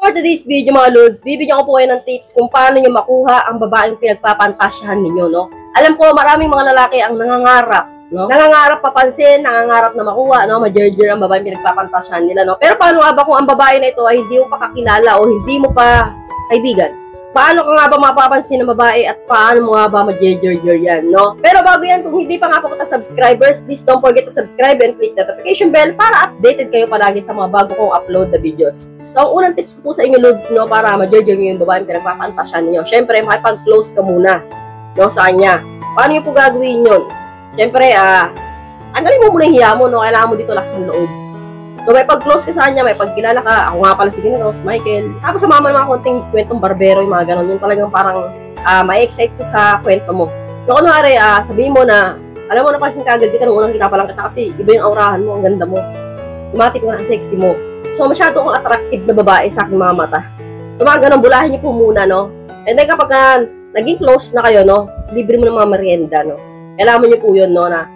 For today's video mga Lods, bibigyan ko po kayo ng tips kung paano nyo makuha ang babaeng pinagpapantasyahan ninyo, no? Alam ko, maraming mga lalaki ang nangangarap, no? Nangangarap papansin, nangangarap na makuha, no? Majerjer ang babaeng pinagpapantasyahan nila, no? Pero paano nga ba kung ang babae na ito ay hindi mo pa kakilala o hindi mo pa kaibigan? Paano ka nga ba mapapansin ng babae at paano mo nga ba majerjer yan, no? Pero bago yan, kung hindi pa nga po kita subscribers, please don't forget to subscribe and click the notification bell para updated kayo palagi sa mga bago kong upload na videos. So, ang unang tips ko po sa inyo, Lods, no, para ma-judge nyo yung babaeng pinagpapantasyahan ninyo. Siyempre, makipag-close ka muna, no, sa kanya. Paano nyo po gagawin yun? Siyempre, tanggalin mo muna yung hiya mo, no, kailangan mo dito lakas ng loob. So, may pag-close ka sa kanya, may pagkilala ka, ako nga pala si Ginoo, si Michael. Tapos, sumama ng mga konting kwentong barbero, yung mga ganon. Yung talagang parang ma-excite sa kwento mo. So, kunwari, sabihin mo na, alam mo na kasi kagad kita, nung unang kita pa lang kita kasi iba yung aurahan mo, ang ganda mo. Tumatik mo na ang sexy mo. So, masyado akong attractive na babae sa aking mga mata. So, mga ganun, bulahin niyo po muna, no? And then, kapag naging close na kayo, no? Libre mo ng mga merienda, no? Kailangan niyo po yun, no? Na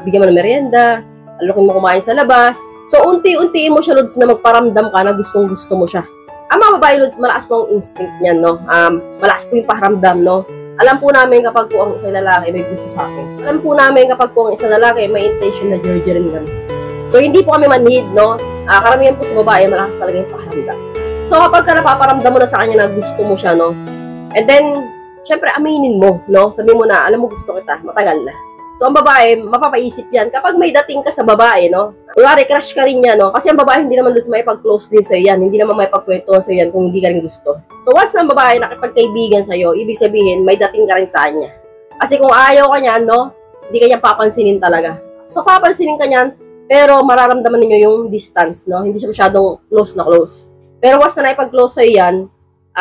bigyan mo ng merienda, alukin mo kumain sa labas. So, unti-untiin mo siya, Lods, na magparamdam ka na gustong-gusto mo siya. Ang mga babae, Lods, malakas po ang instinct niyan, no? Malakas po yung paramdam, no? Alam po namin kapag po ang isang lalaki may gusto sa akin. Alam po namin kapag po ang isang lalaki may intention na jerjerin kami. So, hindi po kami manhid, no? Karamihan po sa babae, malakas talaga yung pakiramdam. So, kapag ka napaparamdam mo na sa kanya na gusto mo siya, no? And then, syempre, aminin mo, no? Sabihin mo na, alam mo, gusto kita, matagal na. So, ang babae, mapapaisip yan. Kapag may dating ka sa babae, no? Kunwari, crush ka rin niya, no? Kasi ang babae, hindi naman doon may pag-close din sa'yo yan. Hindi naman may pagkwento sa'yo yan kung hindi ka rin gusto. So, once na ang babae nakipagkaibigan sa'yo, ibig sabihin, may dating ka rin sa kanya. Kasi kung ayaw ka niyan, no? Hindi ka niya papansinin talaga. So, papansinin ka niyan, pero mararamdaman niyo yung distance, no? Hindi siya masyadong close na close. Pero once na naipag-close sa'yo yan,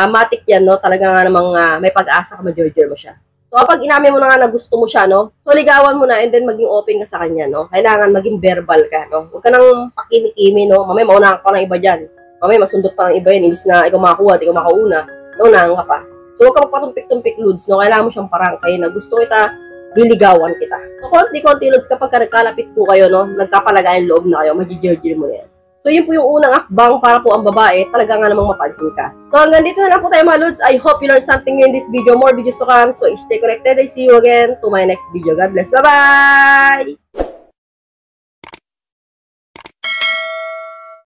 matik yan, no? Talaga nga namang may pag-asa ka, ma-judger mo siya. So, kapag inamin mo na nga na gusto mo siya, no? So, ligawan mo na and then maging open ka sa kanya, no? Kailangan maging verbal ka, no? Huwag ka nang pakimi-kimi, no? Mamaya maunahan ka pa ng iba dyan. Mamaya masundot pa ng iba yan. Imbis na ikaw makakuha at ikaw makauna, naunahan ka pa. So, huwag ka magpatumpik-tumpik, Lods, no? Kailangan mo siyang parangkay na gusto kita, liligawan kita. So, konti-konti, Lods, kapag nagkalapit po kayo, no, nagkapalagayan loob na kayo, mag-judge mo na yan. So, yun po yung unang akbang para po ang babae, talaga nga namang mapansin ka. So, hanggang dito na lang po tayo mga Lods. I hope you learned something new in this video. More videos to come. So, stay connected. I see you again to my next video. God bless. Bye-bye!